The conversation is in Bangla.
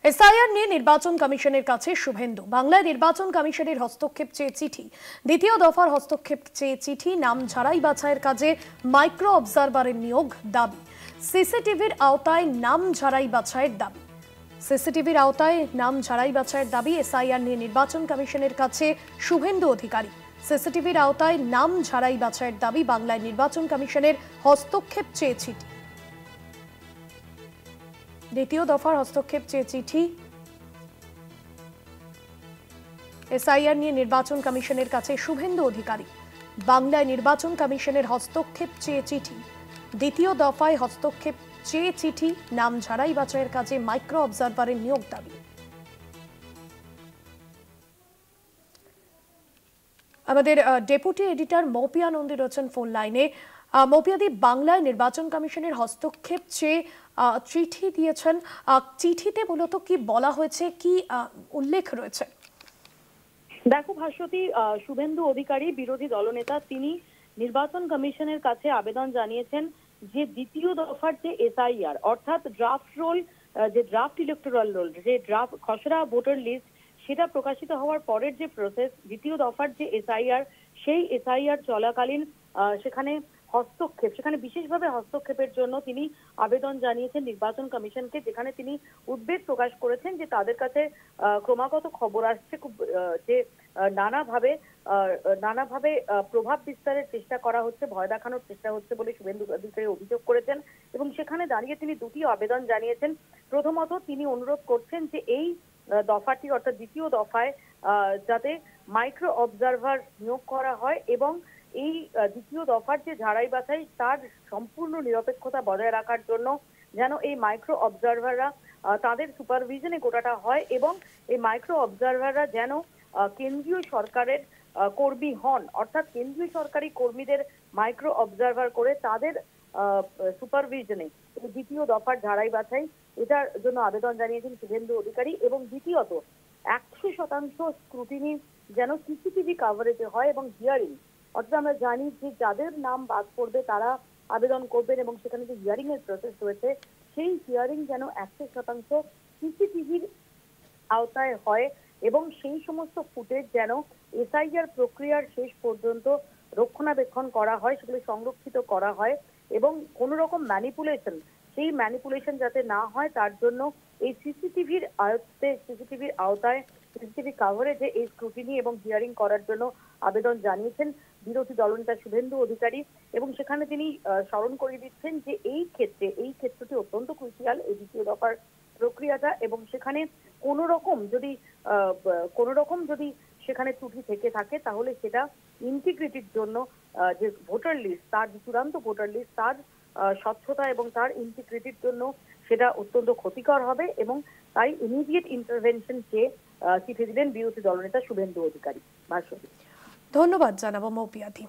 এসআইআর নিয়ে নির্বাচন কমিশনের কাছে শুভেন্দু। বাংলায় নির্বাচন কমিশনের হস্তক্ষেপ চেয়ে চিঠি। দ্বিতীয় দফার হস্তক্ষেপ চেয়ে চিঠি। নাম ঝাড়াই বাছাইয়ের কাজে মাইক্রো অবজারভারের নিয়োগ দাবি। সিসিটিভির আওতায় নাম ঝাড়াই বাছাইয়ের দাবি। সিসিটিভির আওতায় নাম ঝাড়াই বাছাইয়ের দাবি এসআইআর নিয়ে নির্বাচন কমিশনের কাছে শুভেন্দু অধিকারী। সিসিটিভির আওতায় নাম ঝাড়াই বাছাইয়ের দাবি। বাংলায় নির্বাচন কমিশনের হস্তক্ষেপ চেয়ে চিঠি। দ্বিতীয় দফার হস্তক্ষেপ চেয়ে চিঠি। এসআইআর নিয়ে নির্বাচন কমিশনের কাছে শুভেন্দু অধিকারী। বাংলায় নির্বাচন কমিশনের হস্তক্ষেপ চেয়ে চিঠি। দ্বিতীয় দফায় হস্তক্ষেপ চেয়ে চিঠি। নাম ঝাড়াই বাছাইয়ের কাজে মাইক্রো অবজারভারের নিয়োগ দাবি। আমাদের ডেপুটি এডিটর মৌপিয়া নন্দী রয়েছেন ফোন লাইনে। মৌপিয়াদি, বাংলায় নির্বাচন কমিশনের হস্তক্ষেপ চেয়ে চিঠি দিয়েছেন। চিঠিতে মূলত কি বলা হয়েছে, কি উল্লেখ রয়েছে? দেখো ভাস্বতী, শুভেন্দু অধিকারী বিরোধী দলনেতা, তিনি নির্বাচন কমিশনের কাছে আবেদন জানিয়েছেন যে দ্বিতীয় দফার যে এসআইআর অর্থাৎ ড্রাফট রোল, যে ড্রাফট ইলেকটোরাল রোল, যে ড্রাফট খসড়া ভোটার লিস্ট, সেটা প্রকাশিত হওয়ার পরের যে প্রসেস, দ্বিতীয় দফার যে এসআইআর, সেই এসআইআর চলাকালীন সেখানে বিশেষভাবে হস্তক্ষেপের জন্য তিনি আবেদন জানিয়েছেন নির্বাচন কমিশনকে, যেখানে তিনি উদ্বেগ প্রকাশ করেছেন যে তাদের কাছে ক্রমাগত খবর আসছে যে নানাভাবে প্রভাব বিস্তারের চেষ্টা করা হচ্ছে, ভয় দেখানোর চেষ্টা হচ্ছে বলে শুভেন্দু অধিকারী অভিযোগ করেছেন। এবং সেখানে দাঁড়িয়ে তিনি দুটি আবেদন জানিয়েছেন। প্রথমত তিনি অনুরোধ করছেন যে এই দফাটি অর্থাৎ দ্বিতীয় দফায় যাতে মাইক্রো অবজারভার নিয়োগ করা হয় এবং এই দ্বিতীয় দফার যে ঝাড়াই বাছাই তার সম্পূর্ণ নিরপেক্ষতা বজায় রাখার জন্য যেন এই মাইক্রো অবজারভাররা তাদের সুপারভিশনে গোটাটা হয় এবং এই মাইক্রো অবজারভাররা যেন কেন্দ্রীয় সরকারের কর্মী হন, অর্থাৎ কেন্দ্রীয় সরকারি কর্মীদের মাইক্রো অবজারভার করে তাদের সুপারভিশনে দ্বিতীয় দফার ঝাড়াই বাছাই, এটার জন্য আবেদন জানিয়েছেন শুভেন্দু অধিকারী। এবং দ্বিতীয়ত 100% স্ক্রুটিনি যেন সিসিটিভি কাভারেজে হয় এবং হিয়ারিং, অর্থাৎ আমরা জানি যে যাদের নাম বাদ পড়বে তারা আবেদন করবেন এবং সেখানে যে হিয়ারিং এর প্রসেস রয়েছে সেই হিয়ারিং যেন 100% সিসিটিভির আওতায় হয় এবং সেই সমস্ত ফুটেজ যেন এসআইআর প্রক্রিয়ার শেষ পর্যন্ত রক্ষণাবেক্ষণ করা হয়, সেগুলো সংরক্ষিত করা হয় এবং কোনো রকম সেই ম্যানিপুলেশন যাতে না হয় তার জন্য এই সিসিটিভির আওতায় সিসিটিভি কাভারেজে এই স্ক্রুটিনি এবং হিয়ারিং করার জন্য আবেদন জানিয়েছেন বিরোধী দলনেতা শুভেন্দু অধিকারী। এবং সেখানে তিনি স্মরণ করিয়ে দিচ্ছেন যে এই ক্ষেত্রটি অত্যন্ত ক্রুশিয়াল, এই দ্বিতীয় দফার প্রক্রিয়াটা, এবং সেখানে কোনো রকম যদি সেখানে ত্রুটি থেকে থাকে তাহলে সেটা ইন্টিগ্রিটির জন্য যে ভোটার লিস্ট, তার চূড়ান্ত ভোটার লিস্ট, তার স্বচ্ছতা এবং তার ইন্টিগ্রিটির জন্য সেটা অত্যন্ত ক্ষতিকর হবে এবং তাই ইমিডিয়েট ইন্টারভেনশন চেয়ে চিঠি দিলেন বিরোধী দলনেতা শুভেন্দু অধিকারী। ধন্যবাদ জানাবো মৌপিয়াদি।